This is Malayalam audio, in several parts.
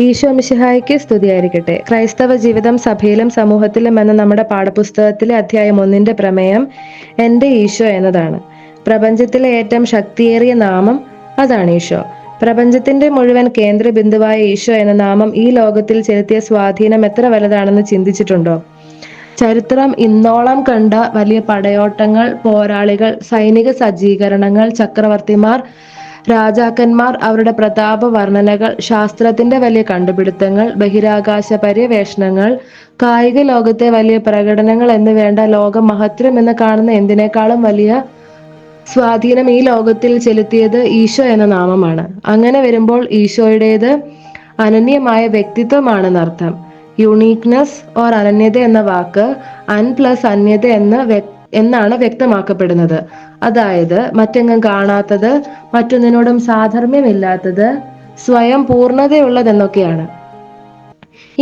ഈശോ മിശിഹായ്ക്ക് സ്തുതിയായിരിക്കട്ടെ. ക്രൈസ്തവ ജീവിതം സഭയിലും സമൂഹത്തിലും എന്ന നമ്മുടെ പാഠപുസ്തകത്തിലെ അധ്യായം 1 പ്രമേയം എന്റെ ഈശോ എന്നതാണ്. പ്രപഞ്ചത്തിലെ ഏറ്റവും ശക്തിയേറിയ നാമം അതാണ് ഈശോ. പ്രപഞ്ചത്തിന്റെ മുഴുവൻ കേന്ദ്ര ബിന്ദുവായ ഈശോ എന്ന നാമം ഈ ലോകത്തിൽ ചെലുത്തിയ സ്വാധീനം എത്ര വലുതാണെന്ന് ചിന്തിച്ചിട്ടുണ്ടോ? ചരിത്രം ഇന്നോളം കണ്ട വലിയ പടയോട്ടങ്ങൾ, പോരാളികൾ, സൈനിക സജ്ജീകരണങ്ങൾ, ചക്രവർത്തിമാർ, രാജാക്കന്മാർ, അവരുടെ പ്രതാപ വർണ്ണനകൾ, ശാസ്ത്രത്തിന്റെ വലിയ കണ്ടുപിടുത്തങ്ങൾ, ബഹിരാകാശ പര്യവേഷണങ്ങൾ, കായിക ലോകത്തെ വലിയ പ്രകടനങ്ങൾ എന്ന് വേണ്ട ലോക മഹത്വം എന്ന് കാണുന്ന എന്തിനേക്കാളും വലിയ സ്വാധീനം ഈ ലോകത്തിൽ ചെലുത്തിയത് ഈശോ എന്ന നാമമാണ്. അങ്ങനെ വരുമ്പോൾ ഈശോയുടേത് അനന്യമായ വ്യക്തിത്വമാണെന്നർത്ഥം. യുണീക്നെസ് ഓർ അനന്യത എന്ന വാക്ക് അൻ പ്ലസ് അന്യത എന്നാണ് വ്യക്തമാക്കപ്പെടുന്നത്. അതായത് മറ്റെങ്ങും കാണാത്തത്, മറ്റൊന്നിനോടും സാധർമ്യമില്ലാത്തത്, സ്വയം പൂർണ്ണതയുള്ളതെന്നൊക്കെയാണ്.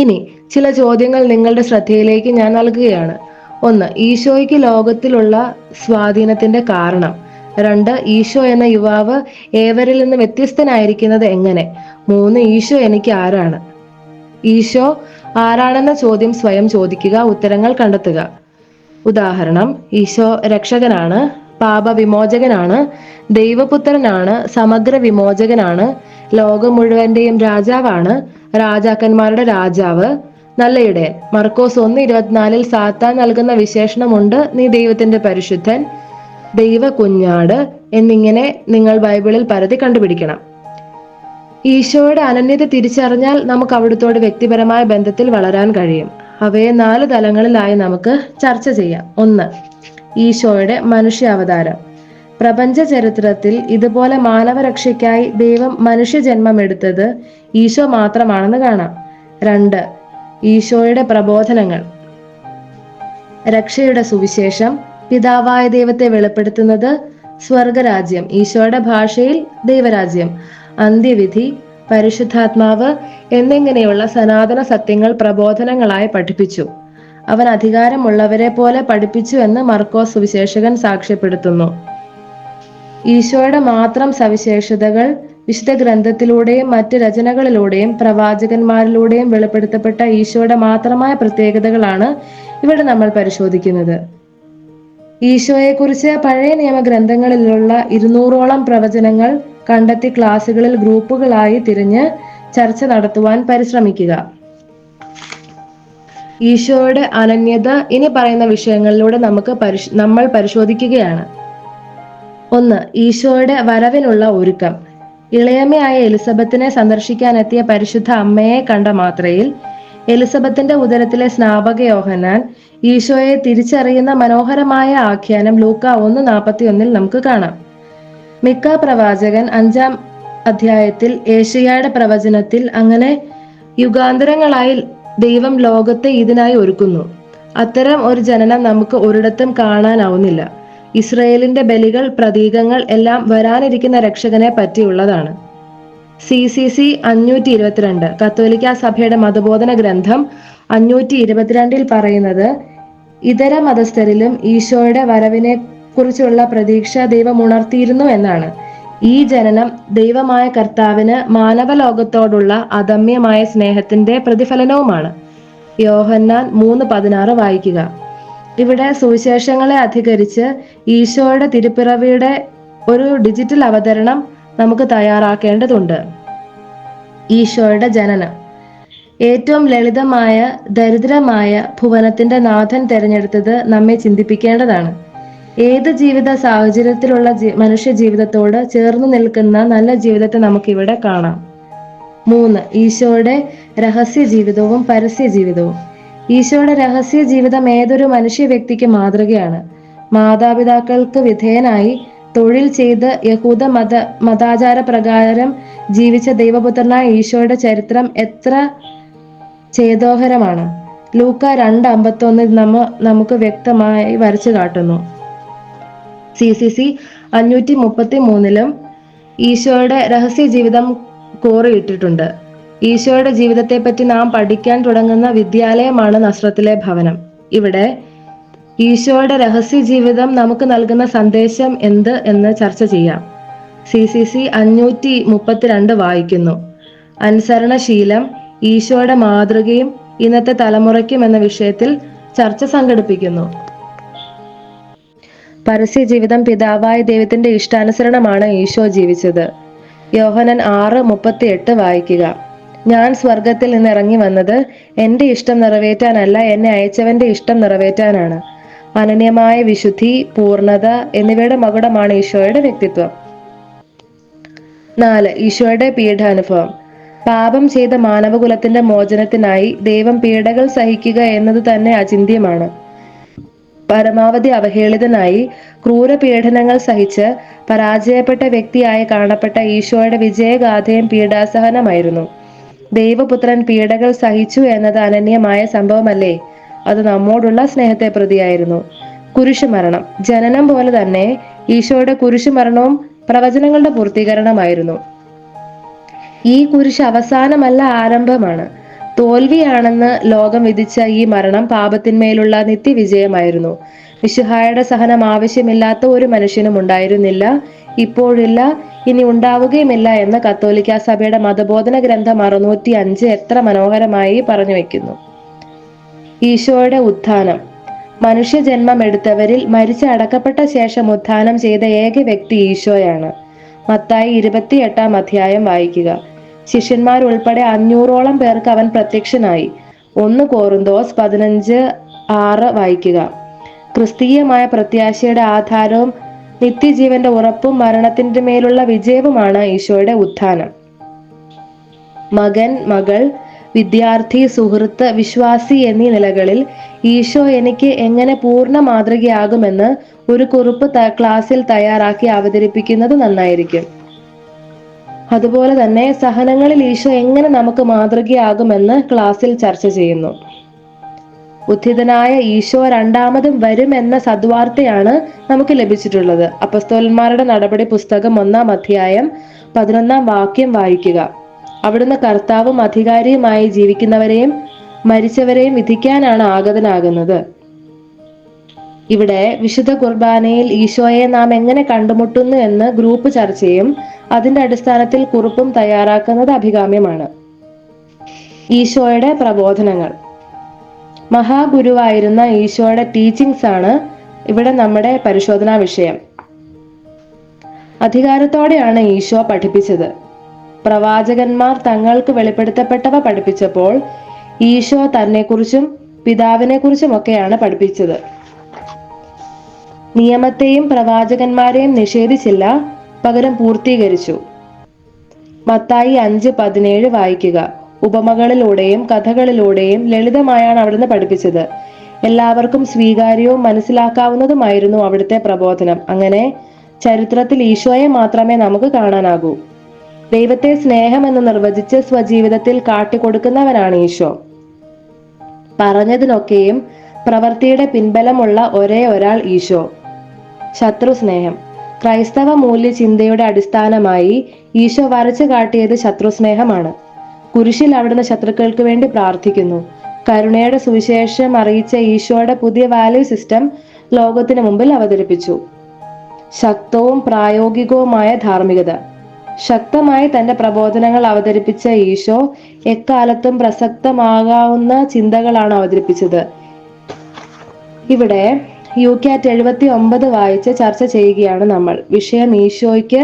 ഇനി ചില ചോദ്യങ്ങൾ നിങ്ങളുടെ ശ്രദ്ധയിലേക്ക് ഞാൻ നൽകുകയാണ്. 1. ഈശോയ്ക്ക് ലോകത്തിലുള്ള സ്വാധീനത്തിന്റെ കാരണം. 2. ഈശോ എന്ന യുവാവ് ഏവരിൽ നിന്ന് വ്യത്യസ്തനായിരിക്കുന്നത് എങ്ങനെ? 3. ഈശോ എനിക്ക് ആരാണ്? ഈശോ ആരാണെന്ന ചോദ്യം സ്വയം ചോദിക്കുക, ഉത്തരങ്ങൾ കണ്ടെത്തുക. ഉദാഹരണം: ഈശോ രക്ഷകനാണ്, പാപവിമോചകനാണ്, ദൈവപുത്രനാണ്, സമഗ്ര വിമോചകനാണ്, ലോകം മുഴുവന്റെയും രാജാവാണ്, രാജാക്കന്മാരുടെ രാജാവ്, നല്ല ഇടയൻ. മർക്കോസ് 1:24 സാത്താൻ നൽകുന്ന വിശേഷണമുണ്ട്: നീ ദൈവത്തിന്റെ പരിശുദ്ധൻ, ദൈവ കുഞ്ഞാട് എന്നിങ്ങനെ നിങ്ങൾ ബൈബിളിൽ പരതി കണ്ടുപിടിക്കണം. ഈശോയുടെ അനന്യത തിരിച്ചറിഞ്ഞാൽ നമുക്ക് അവിടുത്തോട് വ്യക്തിപരമായ ബന്ധത്തിൽ വളരാൻ കഴിയും. അവയെ 4 തലങ്ങളിലായി നമുക്ക് ചർച്ച ചെയ്യാം. 1. ഈശോയുടെ മനുഷ്യാവതാരം. പ്രപഞ്ച ചരിത്രത്തിൽ ഇതുപോലെ മാനവരക്ഷയ്ക്കായി ദൈവം മനുഷ്യജന്മമെടുത്തത് ഈശോ മാത്രമാണെന്ന് കാണാം. 2. ഈശോയുടെ പ്രബോധനങ്ങൾ. രക്ഷയുടെ സുവിശേഷം, പിതാവായ ദൈവത്തെ വെളിപ്പെടുത്തുന്നത്, സ്വർഗരാജ്യം, ഈശോയുടെ ഭാഷയിൽ ദൈവരാജ്യം, അന്ത്യവിധി, പരിശുദ്ധാത്മാവ് എന്നിങ്ങനെയുള്ള സനാതന സത്യങ്ങൾ പ്രബോധനങ്ങളായി പഠിപ്പിച്ചു. അവൻ അധികാരമുള്ളവരെ പോലെ പഠിപ്പിച്ചു എന്ന് മർക്കോസ് സുവിശേഷകൻ സാക്ഷ്യപ്പെടുത്തുന്നു. ഈശോയുടെ മാത്രം സവിശേഷതകൾ വിശുദ്ധ ഗ്രന്ഥത്തിലൂടെയും മറ്റ് രചനകളിലൂടെയും പ്രവാചകന്മാരിലൂടെയും വെളിപ്പെടുത്തപ്പെട്ട ഈശോയുടെ മാത്രമായ പ്രത്യേകതകളാണ് ഇവിടെ നമ്മൾ പരിശോധിക്കുന്നത്. ഈശോയെക്കുറിച്ച് പഴയ നിയമ ഗ്രന്ഥങ്ങളിലുള്ള 200ഓളം പ്രവചനങ്ങൾ കണ്ടെത്തി ക്ലാസുകളിൽ ഗ്രൂപ്പുകളായി തിരിഞ്ഞ് ചർച്ച നടത്തുവാൻ പരിശ്രമിക്കുക. ഈശോയുടെ അനന്യത ഇനി പറയുന്ന വിഷയങ്ങളിലൂടെ നമ്മൾ പരിശോധിക്കുകയാണ്. 1. ഈശോയുടെ വരവിനുള്ള ഒരുക്കം. ഇളയമയായ എലിസബത്തിനെ സന്ദർശിക്കാനെത്തിയ പരിശുദ്ധ അമ്മയെ കണ്ട മാത്രയിൽ എലിസബത്തിന്റെ ഉദരത്തിലെ സ്നാപക യോഹന്നാൻ ഈശോയെ തിരിച്ചറിയുന്ന മനോഹരമായ ആഖ്യാനം ലൂക്കാ 1:41 നമുക്ക് കാണാം. മിക്ക പ്രവാചകൻ 5-ാം അധ്യായത്തിൽ ഏശയ്യായുടെ പ്രവചനത്തിൽ അങ്ങനെ യുഗാന്തരങ്ങളായി ദൈവം ലോകത്തെ ഇതിനായി ഒരുക്കുന്നു. അത്തരം ഒരു ജനനം നമുക്ക് ഒരിടത്തും കാണാനാവുന്നില്ല. ഇസ്രയേലിന്റെ ബലികൾ, പ്രതീകങ്ങൾ എല്ലാം വരാനിരിക്കുന്ന രക്ഷകനെ പറ്റിയുള്ളതാണ്. CCC 522 കത്തോലിക്ക സഭയുടെ മതബോധന ഗ്രന്ഥം 522 പറയുന്നത് ഇതര മതസ്ഥരിലും ഈശോയുടെ വരവിനെ കുറിച്ചുള്ള പ്രതീക്ഷ ദൈവം ഉണർത്തിയിരുന്നു എന്നാണ്. ഈ ജനനം ദൈവമായ കർത്താവിന് മാനവലോകത്തോടുള്ള അദമ്യമായ സ്നേഹത്തിന്റെ പ്രതിഫലനവുമാണ്. യോഹന്നാൻ 3:16 വായിക്കുക. ഇവിടെ സുവിശേഷങ്ങളെ അധികരിച്ച് ഈശോയുടെ തിരുപ്പിറവിയുടെ ഒരു ഡിജിറ്റൽ അവതരണം നമുക്ക് തയ്യാറാക്കേണ്ടതുണ്ട്. ഈശോയുടെ ജനനം. ഏറ്റവും ലളിതമായ, ദരിദ്രമായ ഭുവനത്തിന്റെ നാഥൻ തിരഞ്ഞെടുത്തത് നമ്മെ ചിന്തിപ്പിക്കേണ്ടതാണ്. ഏത് ജീവിത സാഹചര്യത്തിലുള്ള മനുഷ്യ ജീവിതത്തോട് ചേർന്ന് നിൽക്കുന്ന നല്ല ജീവിതത്തെ നമുക്കിവിടെ കാണാം. 3. ഈശോയുടെ രഹസ്യ ജീവിതവും പരസ്യ ജീവിതവും. ഈശോയുടെ രഹസ്യ ജീവിതം ഏതൊരു മനുഷ്യ വ്യക്തിക്ക് മാതൃകയാണ്. മാതാപിതാക്കൾക്ക് വിധേയനായി തൊഴിൽ ചെയ്ത് യഹൂദ മതാചാര പ്രകാരം ജീവിച്ച ദൈവപുത്രനായ ഈശോയുടെ ചരിത്രം എത്ര ചേതോഹരമാണ്. ലൂക്കാ 2:51 നമുക്ക് വ്യക്തമായി വരച്ചു കാട്ടുന്നു. CCC 533 ഈശോയുടെ രഹസ്യ ജീവിതം കോറിയിട്ടിട്ടുണ്ട്. ഈശോയുടെ ജീവിതത്തെപ്പറ്റി നാം പഠിക്കാൻ തുടങ്ങുന്ന വിദ്യാലയമാണ് നസ്രത്തിലെ ഭവനം. ഇവിടെ ഈശോയുടെ രഹസ്യ ജീവിതം നമുക്ക് നൽകുന്ന സന്ദേശം എന്ത് എന്ന് ചർച്ച ചെയ്യാം. CCC 532 വായിക്കുന്നു: അനുസരണശീലം, ഈശോയുടെ മാതൃകയും ഇന്നത്തെ തലമുറയ്ക്കും എന്ന വിഷയത്തിൽ ചർച്ച സംഘടിപ്പിക്കുന്നു. പരസ്യ ജീവിതം. പിതാവായ ദൈവത്തിന്റെ ഇഷ്ടാനുസരണമാണ് ഈശോ ജീവിച്ചത്. യോഹന്നാൻ 6:38 വായിക്കുക. ഞാൻ സ്വർഗത്തിൽ നിന്ന് ഇറങ്ങി വന്നത് എന്റെ ഇഷ്ടം നിറവേറ്റാനല്ല, എന്നെ അയച്ചവന്റെ ഇഷ്ടം നിറവേറ്റാനാണ്. അനന്യമായ വിശുദ്ധി, പൂർണ്ണത എന്നിവയുടെ മകുടമാണ് ഈശോയുടെ വ്യക്തിത്വം. 4. ഈശോയുടെ പീഡാനുഭവം. പാപം ചെയ്ത മാനവകുലത്തിന്റെ മോചനത്തിനായി ദൈവം പീഡകൾ സഹിക്കുക എന്നത് തന്നെ അചിന്ത്യമാണ്. പരമാവധി അവഹേളിതനായി ക്രൂരപീഡനങ്ങൾ സഹിച്ച് പരാജയപ്പെട്ട വ്യക്തിയായി കാണപ്പെട്ട ഈശോയുടെ വിജയഗാഥയും പീഡാസഹനമായിരുന്നു. ദൈവപുത്രൻ പീഡകൾ സഹിച്ചു എന്നത് അനന്യമായ സംഭവമല്ലേ? അത് നമ്മോടുള്ള സ്നേഹത്തെ പ്രതിയായിരുന്നു. കുരിശുമരണം. ജനനം പോലെ തന്നെ ഈശോയുടെ കുരിശുമരണവും പ്രവചനങ്ങളുടെ പൂർത്തീകരണമായിരുന്നു. ഈ കുരിശ് അവസാനമല്ല, ആരംഭമാണ്. തോൽവിയാണെന്ന് ലോകം വിധിച്ച ഈ മരണം പാപത്തിന്മേലുള്ള നിത്യവിജയമായിരുന്നു. മിശിഹായുടെ സഹനം ആവശ്യമില്ലാത്ത ഒരു മനുഷ്യനും ഉണ്ടായിരുന്നില്ല, ഇപ്പോഴില്ല, ഇനി ഉണ്ടാവുകയുമില്ല എന്ന് കത്തോലിക്ക സഭയുടെ മതബോധന ഗ്രന്ഥം 605 എത്ര മനോഹരമായി പറഞ്ഞു വെക്കുന്നു. ഈശോയുടെ ഉത്ഥാനം. മനുഷ്യജന്മം എടുത്തവരിൽ മരിച്ച് അടക്കപ്പെട്ട ശേഷം ഉത്ഥാനം ചെയ്ത ഏക വ്യക്തി ഈശോയാണ്. മത്തായി 28-ാം അധ്യായം വായിക്കുക. ശിഷ്യന്മാരുൾപ്പെടെ 500ഓളം പേർക്ക് അവൻ പ്രത്യക്ഷനായി. 1 കോറിന്തോസ് 15:6 വായിക്കുക. ക്രിസ്തീയമായ പ്രത്യാശയുടെ ആധാരവും നിത്യജീവന്റെ ഉറപ്പും മരണത്തിന്റെ മേലുള്ള വിജയവുമാണ് ഈശോയുടെ ഉത്ഥാനം. മകൻ, മകൾ, വിദ്യാർത്ഥി, സുഹൃത്ത്, വിശ്വാസി എന്നീ നിലകളിൽ ഈശോ എനിക്ക് എങ്ങനെ പൂർണ്ണ മാതൃകയാകുമെന്ന് ഒരു കുറിപ്പ് ക്ലാസ്സിൽ തയ്യാറാക്കി അവതരിപ്പിക്കുന്നത് നന്നായിരിക്കും. അതുപോലെ തന്നെ സഹനങ്ങളിൽ ഈശോ എങ്ങനെ നമുക്ക് മാതൃകയാകുമെന്ന് ക്ലാസ്സിൽ ചർച്ച ചെയ്യുന്നു. ഉത്ഥിതനായ ഈശോ രണ്ടാമതും വരുമെന്ന സദ്വാർത്തയാണ് നമുക്ക് ലഭിച്ചിട്ടുള്ളത്. അപ്പസ്തോലന്മാരുടെ നടപടി പുസ്തകം 1-ാം അധ്യായം 11-ാം വാക്യം വായിക്കുക. അവിടുന്ന് കർത്താവും അധികാരിയുമായി ജീവിക്കുന്നവരെയും മരിച്ചവരെയും വിധിക്കാനാണ് ആഗതനാകുന്നത്. ഇവിടെ വിശുദ്ധ കുർബാനയിൽ ഈശോയെ നാം എങ്ങനെ കണ്ടുമുട്ടുന്നു എന്ന് ഗ്രൂപ്പ് ചർച്ചയും അതിന്റെ അടിസ്ഥാനത്തിൽ കുറിപ്പും തയ്യാറാക്കുന്നത് അഭികാമ്യമാണ്. ഈശോയുടെ പ്രബോധനങ്ങൾ. മഹാഗുരുവായിരുന്ന ഈശോയുടെ ടീച്ചിങ്സ് ആണ് ഇവിടെ നമ്മുടെ പരിശോധനാ വിഷയം. അധികാരത്തോടെയാണ് ഈശോ പഠിപ്പിച്ചത്. പ്രവാചകന്മാർ തങ്ങൾക്ക് വെളിപ്പെടുത്തപ്പെട്ടവ പഠിപ്പിച്ചപ്പോൾ ഈശോ തന്നെക്കുറിച്ചും പിതാവിനെ കുറിച്ചും ഒക്കെയാണ് പഠിപ്പിച്ചത്. നിയമത്തെയും പ്രവാചകന്മാരെയും നിഷേധിച്ചില്ല, പകരം പൂർത്തീകരിച്ചു. മത്തായി 5:17 വായിക്കുക. ഉപമകളിലൂടെയും കഥകളിലൂടെയും ലളിതമായാണ് അവിടുന്ന് പഠിപ്പിച്ചത്. എല്ലാവർക്കും സ്വീകാര്യവും മനസ്സിലാക്കാവുന്നതുമായിരുന്നു അവിടുത്തെ പ്രബോധനം. അങ്ങനെ ചരിത്രത്തിൽ ഈശോയെ മാത്രമേ നമുക്ക് കാണാനാകൂ. ദൈവത്തെ സ്നേഹമെന്ന് നിർവചിച്ച് സ്വജീവിതത്തിൽ കാട്ടിക്കൊടുക്കുന്നവനാണ് ഈശോ. പറഞ്ഞതിനൊക്കെയും പ്രവൃത്തിയുടെ പിൻബലമുള്ള ഒരേ ഒരാൾ ഈശോ. ശത്രുസ്നേഹം. ക്രൈസ്തവ മൂല്യ ചിന്തയുടെ അടിസ്ഥാനമായി ഈശോ വരച്ചു കാട്ടിയത് ശത്രുസ്നേഹമാണ്. കുരിശിൽ അവിടുന്ന് ശത്രുക്കൾക്ക് വേണ്ടി പ്രാർത്ഥിക്കുന്നു. കരുണയുടെ സുവിശേഷം അറിയിച്ച ഈശോയുടെ പുതിയ വാല്യൂ സിസ്റ്റം ലോകത്തിന് മുമ്പിൽ അവതരിപ്പിച്ചു. ശക്തവും പ്രായോഗികവുമായ ധാർമ്മികത. ശക്തമായി തന്റെ പ്രബോധനങ്ങൾ അവതരിപ്പിച്ച ഈശോ എക്കാലത്തും പ്രസക്തമാകാവുന്ന ചിന്തകളാണ് അവതരിപ്പിച്ചത്. ഇവിടെ UCAT 79 വായിച്ച് ചർച്ച ചെയ്യുകയാണ് നമ്മൾ. വിഷയം: ഈശോയ്ക്ക്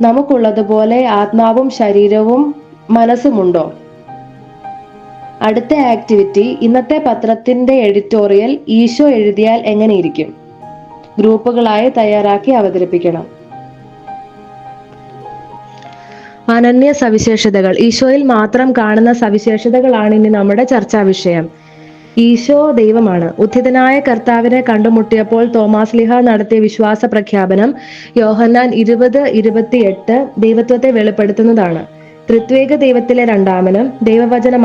നമുക്കുള്ളതുപോലെ ആത്മാവും ശരീരവും മനസ്സുമുണ്ടോ? അടുത്ത ആക്ടിവിറ്റി: ഇന്നത്തെ പത്രത്തിന്റെ എഡിറ്റോറിയൽ ഈശോ എഴുതിയാൽ എങ്ങനെയിരിക്കും? ഗ്രൂപ്പുകളായി തയ്യാറാക്കി അവതരിപ്പിക്കണം. അനന്യ സവിശേഷതകൾ. ഈശോയിൽ മാത്രം കാണുന്ന സവിശേഷതകളാണ് ഇനി നമ്മുടെ ചർച്ചാ വിഷയം. ഈശോ ദൈവമാണ്. ഉത്ഥിതനായ കർത്താവിനെ കണ്ടുമുട്ടിയപ്പോൾ തോമാസ്ലീഹ നടത്തിയ വിശ്വാസ പ്രഖ്യാപനം യോഹന്നാൻ 20:28 ദൈവത്വത്തെ വെളിപ്പെടുത്തുന്നതാണ്. ത്രിത്വേക ദൈവത്തിലെ രണ്ടാമനും ദൈവവചന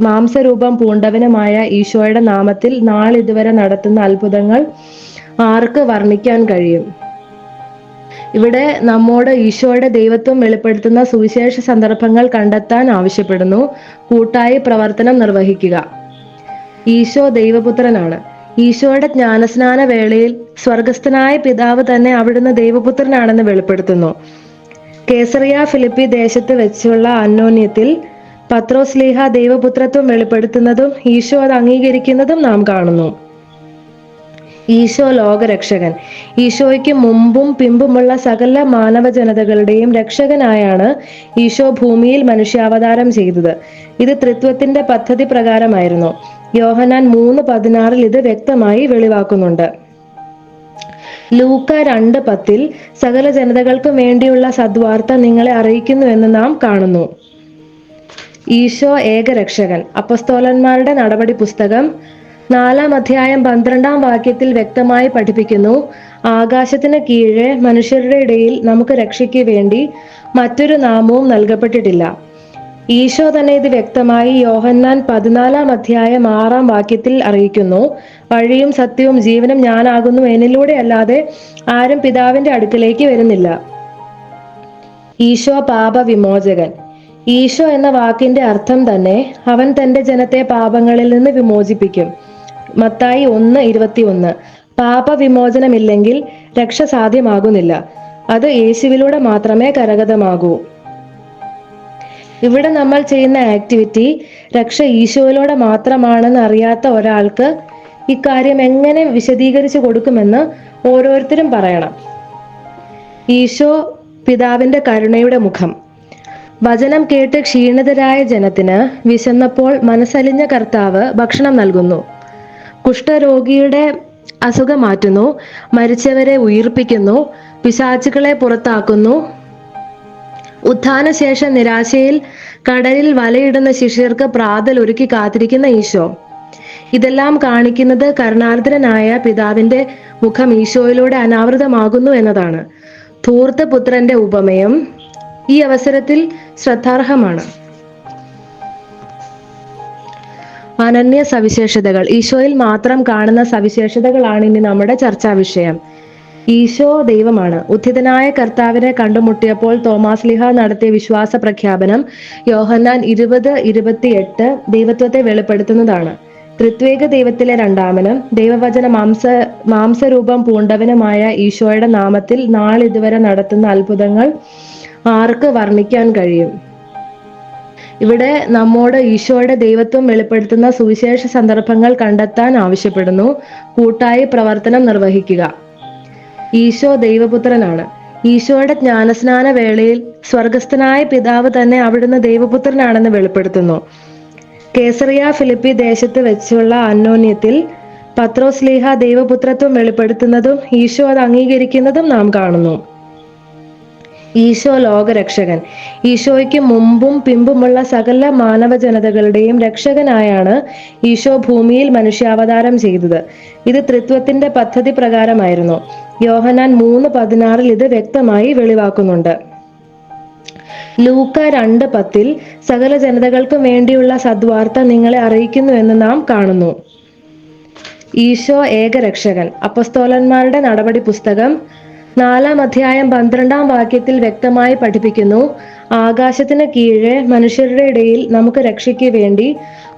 മാംസരൂപം പൂണ്ടവനുമായ ഈശോയുടെ നാമത്തിൽ നാളിതുവരെ നടത്തുന്ന അത്ഭുതങ്ങൾ ആർക്ക് വർണ്ണിക്കാൻ കഴിയും? ഇവിടെ നമ്മോട് ഈശോയുടെ ദൈവത്വം വെളിപ്പെടുത്തുന്ന സുവിശേഷ സന്ദർഭങ്ങൾ കണ്ടെത്താൻ ആവശ്യപ്പെടുന്നു. കൂട്ടായി പ്രവർത്തനം നിർവഹിക്കുക. ഈശോ ദൈവപുത്രനാണ്. ഈശോയുടെ ജ്ഞാനസ്നാന വേളയിൽ സ്വർഗസ്ഥനായ പിതാവ് തന്നെ അവിടുന്ന് ദൈവപുത്രനാണെന്ന് വെളിപ്പെടുത്തുന്നു. കേസറിയ ഫിലിപ്പി ദേശത്ത് വെച്ചുള്ള അന്യോന്യത്തിൽ പത്രോസ്ലീഹ ദൈവപുത്രത്വം വെളിപ്പെടുത്തുന്നതും ഈശോ അത് അംഗീകരിക്കുന്നതും നാം കാണുന്നു. ഈശോ ലോകരക്ഷകൻ. ഈശോയ്ക്ക് മുമ്പും പിമ്പുമുള്ള സകല മാനവ ജനതകളുടെയും രക്ഷകനായാണ് ഈശോ ഭൂമിയിൽ മനുഷ്യാവതാരം ചെയ്തത്. ഇത് ത്രിത്വത്തിന്റെ പദ്ധതി പ്രകാരമായിരുന്നു. യോഹന്നാൻ 3:16 ഇത് വ്യക്തമായി വെളിവാക്കുന്നുണ്ട്. ലൂക്ക 2:10 സകല ജനതകൾക്കും വേണ്ടിയുള്ള സദ്വാർത്ത നിങ്ങളെ അറിയിക്കുന്നുവെന്ന് നാം കാണുന്നു. ഈശോ ഏകരക്ഷകൻ. അപ്പസ്തോലന്മാരുടെ നടപടി പുസ്തകം 4-ാം അധ്യായം 12-ാം വാക്യത്തിൽ വ്യക്തമായി പഠിപ്പിക്കുന്നു, ആകാശത്തിന് കീഴെ മനുഷ്യരുടെ ഇടയിൽ നമുക്ക് രക്ഷയ്ക്ക് വേണ്ടി മറ്റൊരു നാമവും നൽകപ്പെട്ടിട്ടില്ല. ഈശോ തന്നെ ഇത് വ്യക്തമായി യോഹന്നാൻ 14-ാം അധ്യായം 6-ാം വാക്യത്തിൽ അറിയിക്കുന്നു, വഴിയും സത്യവും ജീവനും ഞാനാകുന്നു, എന്നിലൂടെ അല്ലാതെ ആരും പിതാവിന്റെ അടുക്കലേക്ക് വരുന്നില്ല. ഈശോ പാപവിമോചകൻ. ഈശോ എന്ന വാക്കിന്റെ അർത്ഥം തന്നെ അവൻ തന്റെ ജനത്തെ പാപങ്ങളിൽ നിന്ന് വിമോചിപ്പിക്കും. മത്തായി 1:21. പാപവിമോചനമില്ലെങ്കിൽ രക്ഷ സാധ്യമാകുന്നില്ല. അത് യേശുവിലൂടെ മാത്രമേ കരഗതമാകൂ. ഇവിടെ നമ്മൾ ചെയ്യുന്ന ആക്ടിവിറ്റി രക്ഷ ഈശോയിലൂടെ മാത്രമാണെന്ന് അറിയാത്ത ഒരാൾക്ക് ഇക്കാര്യം എങ്ങനെ വിശദീകരിച്ചു കൊടുക്കുമെന്ന് ഓരോരുത്തരും പറയണം. ഈശോ പിതാവിന്റെ കരുണയുടെ മുഖം. വചനം കേട്ട് ക്ഷീണിതരായ ജനത്തിന് വിശന്നപ്പോൾ മനസ്സലിഞ്ഞ കർത്താവ് ഭക്ഷണം നൽകുന്നു. കുഷ്ഠരോഗിയുടെ അസുഖം മാറ്റുന്നു, മരിച്ചവരെ ഉയിർപ്പിക്കുന്നു, പിശാചുകളെ പുറത്താക്കുന്നു. ഉത്ഥാനശേഷം നിരാശയിൽ കടലിൽ വലയിടുന്ന ശിഷ്യർക്ക് പ്രാതൽ ഒരുക്കി കാത്തിരിക്കുന്ന ഈശോ. ഇതെല്ലാം കാണിക്കുന്നത് കരുണാർദ്രനായ പിതാവിന്റെ മുഖം ഈശോയിലൂടെ അനാവൃതമാകുന്നു എന്നതാണ്. ധൂർത്ത പുത്രന്റെ ഉപമയും ഈ അവസരത്തിൽ ശ്രദ്ധാർഹമാണ്. അനന്യ സവിശേഷതകൾ. ഈശോയിൽ മാത്രം കാണുന്ന സവിശേഷതകളാണ് ഇനി നമ്മുടെ ചർച്ചാ വിഷയം. ഈശോ ദൈവമാണ്. ഉത്ഥിതനായ കർത്താവിനെ കണ്ടുമുട്ടിയപ്പോൾ തോമാസ്ലീഹ നടത്തിയ വിശ്വാസ പ്രഖ്യാപനം യോഹന്നാൻ 20:28 ദൈവത്വത്തെ വെളിപ്പെടുത്തുന്നതാണ്. ത്രിത്വേക ദൈവത്തിലെ രണ്ടാമനും ദൈവവചന മാംസരൂപം പൂണ്ടവനുമായ ഈശോയുടെ നാമത്തിൽ നാളിതുവരെ നടത്തുന്ന അത്ഭുതങ്ങൾ ആർക്ക് വർണ്ണിക്കാൻ കഴിയും? ഇവിടെ നമ്മോട് ഈശോയുടെ ദൈവത്വം വെളിപ്പെടുത്തുന്ന സുവിശേഷ സന്ദർഭങ്ങൾ കണ്ടെത്താൻ ആവശ്യപ്പെടുന്നു. കൂട്ടായി പ്രവർത്തനം നിർവഹിക്കുക. ഈശോ ദൈവപുത്രനാണ്. ഈശോയുടെ ജ്ഞാനസ്നാന വേളയിൽ സ്വർഗസ്ഥനായ പിതാവ് തന്നെ അവിടുന്ന് ദൈവപുത്രനാണെന്ന് വെളിപ്പെടുത്തുന്നു. കേസറിയ ഫിലിപ്പി ദേശത്ത് വെച്ചുള്ള അന്യോന്യത്തിൽ പത്രോസ്ലീഹ ദൈവപുത്രത്വം വെളിപ്പെടുത്തുന്നതും ഈശോ അത് അംഗീകരിക്കുന്നതും നാം കാണുന്നു. ഈശോ ലോകരക്ഷകൻ. ഈശോയ്ക്ക് മുമ്പും പിമ്പുമുള്ള സകല മാനവ ജനതകളുടെയും രക്ഷകനായാണ് ഈശോ ഭൂമിയിൽ മനുഷ്യാവതാരം ചെയ്തത്. ഇത് ത്രിത്വത്തിന്റെ പദ്ധതി പ്രകാരമായിരുന്നു. യോഹന്നാൻ 3:16 ഇത് വ്യക്തമായി വെളിവാക്കുന്നുണ്ട്. ലൂക്ക 2:10 സകല ജനതകൾക്കും വേണ്ടിയുള്ള സദ്വാർത്ത നിങ്ങളെ അറിയിക്കുന്നുവെന്ന് നാം കാണുന്നു. ഈശോ ഏകരക്ഷകൻ. അപ്പസ്തോലന്മാരുടെ നടപടി പുസ്തകം 4-ാം അധ്യായം 12-ാം വാക്യത്തിൽ വ്യക്തമായി പഠിപ്പിക്കുന്നു, ആകാശത്തിന് കീഴെ മനുഷ്യരുടെ ഇടയിൽ നമുക്ക് രക്ഷയ്ക്ക് വേണ്ടി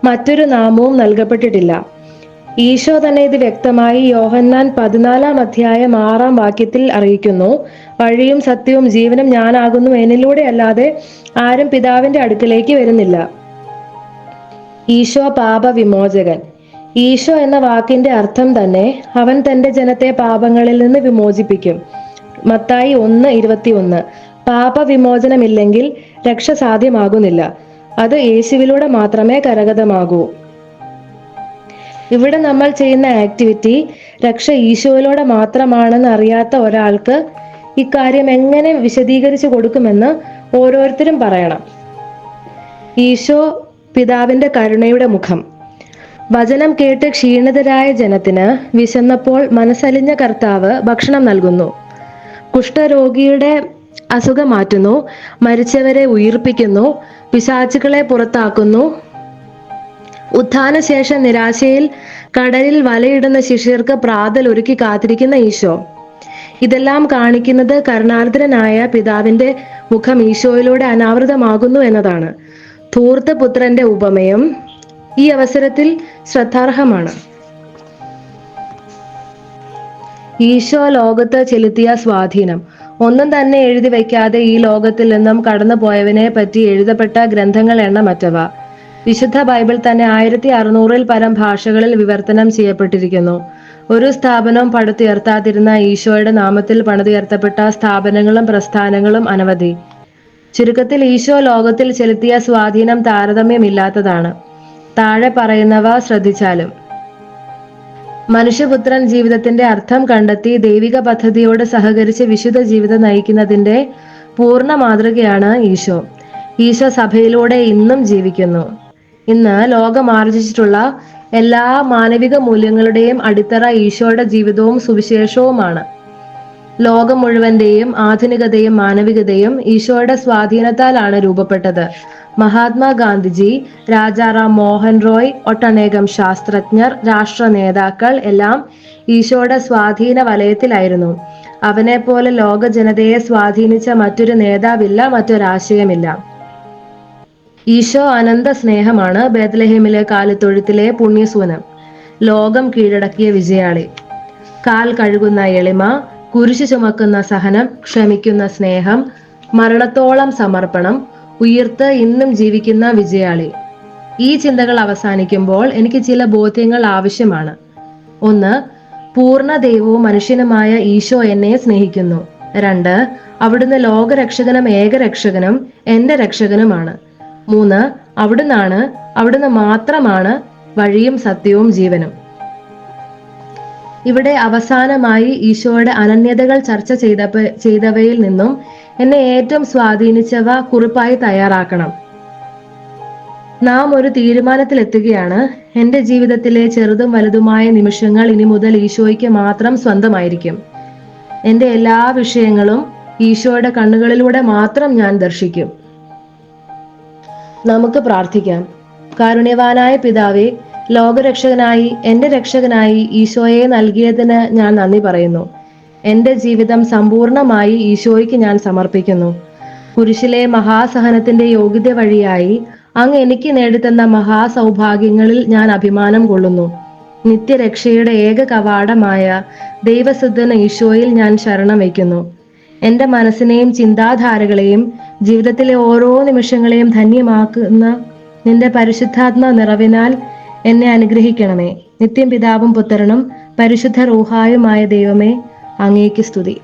മറ്റൊരു നാമവും നൽകപ്പെട്ടിട്ടില്ല. ഈശോ തന്നെ ഇത് വ്യക്തമായി യോഹന്നാൻ 14-ാം അധ്യായം 6-ാം വാക്യത്തിൽ അറിയിക്കുന്നു, വഴിയും സത്യവും ജീവനും ഞാനാകുന്നു, എന്നിലൂടെ അല്ലാതെ ആരും പിതാവിന്റെ അടുക്കലേക്ക് വരുന്നില്ല. ഈശോ പാപവിമോചകൻ. ഈശോ എന്ന വാക്കിന്റെ അർത്ഥം തന്നെ അവൻ തന്റെ ജനത്തെ പാപങ്ങളിൽ നിന്ന് വിമോചിപ്പിക്കും. മത്തായി 1:21. പാപവിമോചനമില്ലെങ്കിൽ രക്ഷ സാധ്യമാകുന്നില്ല. അത് യേശുവിലൂടെ മാത്രമേ കരഗതമാകൂ. ഇവിടെ നമ്മൾ ചെയ്യുന്ന ആക്ടിവിറ്റി രക്ഷ ഈശോയിലൂടെ മാത്രമാണെന്ന് അറിയാത്ത ഒരാൾക്ക് ഇക്കാര്യം എങ്ങനെ വിശദീകരിച്ചു കൊടുക്കുമെന്ന് ഓരോരുത്തരും പറയണം. ഈശോ പിതാവിന്റെ കരുണയുടെ മുഖം. വചനം കേട്ട് ക്ഷീണിതരായ ജനത്തിന് വിശന്നപ്പോൾ മനസ്സലിഞ്ഞ കർത്താവ് ഭക്ഷണം നൽകുന്നു. കുഷ്ഠരോഗിയുടെ അസുഖം മാറ്റുന്നു, മരിച്ചവരെ ഉയിർപ്പിക്കുന്നു, പിശാചുകളെ പുറത്താക്കുന്നു. ഉത്ഥാനശേഷം നിരാശയിൽ കടലിൽ വലയിടുന്ന ശിഷ്യർക്ക് പ്രാതൽ ഒരുക്കി കാത്തിരിക്കുന്ന ഈശോ. ഇതെല്ലാം കാണിക്കുന്നത് കരുണാർദ്രനായ പിതാവിന്റെ മുഖം ഈശോയിലൂടെ അനാവൃതമാകുന്നു എന്നതാണ്. ധൂർത്ത പുത്രന്റെ ഉപമയും ഈ അവസരത്തിൽ ശ്രദ്ധാർഹമാണ്. ഈശോ ലോകത്ത് ചെലുത്തിയ സ്വാധീനം. ഒന്നും തന്നെ എഴുതി വയ്ക്കാതെ ഈ ലോകത്തിൽ നിന്നും കടന്നുപോയവനെ പറ്റി എഴുതപ്പെട്ട ഗ്രന്ഥങ്ങൾ എണ്ണമറ്റവ. വിശുദ്ധ ബൈബിൾ തന്നെ 1600-ൽ പരം ഭാഷകളിൽ വിവർത്തനം ചെയ്യപ്പെട്ടിരിക്കുന്നു. ഒരു സ്ഥാപനവും പടുത്തുയർത്താതിരുന്ന ഈശോയുടെ നാമത്തിൽ പണിതുയർത്തപ്പെട്ട സ്ഥാപനങ്ങളും പ്രസ്ഥാനങ്ങളും അനവധി. ചുരുക്കത്തിൽ ഈശോ ലോകത്തിൽ ചെലുത്തിയ സ്വാധീനം താരതമ്യമില്ലാത്തതാണ്. താഴെ പറയുന്നവ ശ്രദ്ധിച്ചാലും: മനുഷ്യപുത്രൻ ജീവിതത്തിന്റെ അർത്ഥം കണ്ടെത്തി ദൈവിക പദ്ധതിയോട് സഹകരിച്ച് വിശുദ്ധ ജീവിതം നയിക്കുന്നതിന്റെ പൂർണ്ണ മാതൃകയാണ് ഈശോ. ഈശോ സഭയിലൂടെ ഇന്നും ജീവിക്കുന്നു. ഇന്ന് ലോകം ആർജിച്ചിട്ടുള്ള എല്ലാ മാനവിക മൂല്യങ്ങളുടെയും അടിത്തറ ഈശോയുടെ ജീവിതവും സുവിശേഷവുമാണ്. ലോകം മുഴുവന്റെയും ആധുനികതയും മാനവികതയും ഈശോയുടെ സ്വാധീനത്താലാണ് രൂപപ്പെട്ടത്. മഹാത്മാഗാന്ധിജി, രാജാറാം മോഹൻ റോയ്, ഒട്ടനേകം ശാസ്ത്രജ്ഞർ, രാഷ്ട്ര നേതാക്കൾ എല്ലാം ഈശോയുടെ സ്വാധീന വലയത്തിലായിരുന്നു. അവനെപ്പോലെ ലോക ജനതയെ സ്വാധീനിച്ച മറ്റൊരു നേതാവില്ല, മറ്റൊരാശയമില്ല. ഈശോ അനന്ത സ്നേഹമാണ്. ബേത്ലഹേമിലെ കാലിത്തൊഴുത്തിലെ പുണ്യസൂനം, ലോകം കീഴടക്കിയ വിജയാളി, കാൽ കഴുകുന്ന എളിമ, കുരിശു ചുമക്കുന്ന സഹനം, ക്ഷമിക്കുന്ന സ്നേഹം, മരണത്തോളം സമർപ്പണം, ഉയിർത്ത് ഇന്നും ജീവിക്കുന്ന വിജയാളി. ഈ ചിന്തകൾ അവസാനിക്കുമ്പോൾ എനിക്ക് ചില ബോധ്യങ്ങൾ ആവശ്യമാണ്. ഒന്ന്, പൂർണ്ണ ദൈവവും മനുഷ്യനുമായ ഈശോ എന്നെ സ്നേഹിക്കുന്നു. 2, അവിടുന്ന് ലോകരക്ഷകനും ഏകരക്ഷകനും എന്റെ രക്ഷകനുമാണ്. 3, അവിടുന്ന് മാത്രമാണ് വഴിയും സത്യവും ജീവനും. ഇവിടെ അവസാനമായി ഈശോയുടെ അനന്യതകൾ ചർച്ച ചെയ്തവയിൽ നിന്നും എന്നെ ഏറ്റവും സ്വാധീനിച്ചവ കുറിപ്പായി തയ്യാറാക്കണം. നാം ഒരു തീരുമാനത്തിലെത്തുകയാണ്. എന്റെ ജീവിതത്തിലെ ചെറുതും വലുതുമായ നിമിഷങ്ങൾ ഇനി മുതൽ ഈശോയ്ക്ക് മാത്രം സ്വന്തമായിരിക്കും. എന്റെ എല്ലാ വിഷയങ്ങളും ഈശോയുടെ കണ്ണുകളിലൂടെ മാത്രം ഞാൻ ദർശിക്കും. നമുക്ക് പ്രാർത്ഥിക്കാം. കാരുണ്യവാനായ പിതാവേ, ലോകരക്ഷകനായി, എന്റെ രക്ഷകനായി ഈശോയെ നൽകിയതിന് ഞാൻ നന്ദി പറയുന്നു. എന്റെ ജീവിതം സമ്പൂർണമായി ഈശോയ്ക്ക് ഞാൻ സമർപ്പിക്കുന്നു. കുരിശിലെ മഹാസഹനത്തിന്റെ യോഗ്യത വഴിയായി അങ്ങ് എനിക്ക് നേടിത്തന്ന മഹാസൗഭാഗ്യങ്ങളിൽ ഞാൻ അഭിമാനം കൊള്ളുന്നു. നിത്യരക്ഷയുടെ ഏക കവാടമായ ദൈവസിദ്ധന ഈശോയിൽ ഞാൻ ശരണം വയ്ക്കുന്നു. എന്റെ മനസ്സിനെയും ചിന്താധാരകളെയും ജീവിതത്തിലെ ഓരോ നിമിഷങ്ങളെയും ധന്യമാക്കുന്ന നിന്റെ പരിശുദ്ധാത്മ നിറവിനാൽ എന്നെ അനുഗ്രഹിക്കണമേ. നിത്യം പിതാവും പുത്രനും പരിശുദ്ധ റൂഹായുമായ ദൈവമേ, അങ്ങേക്ക് സ്തുതി.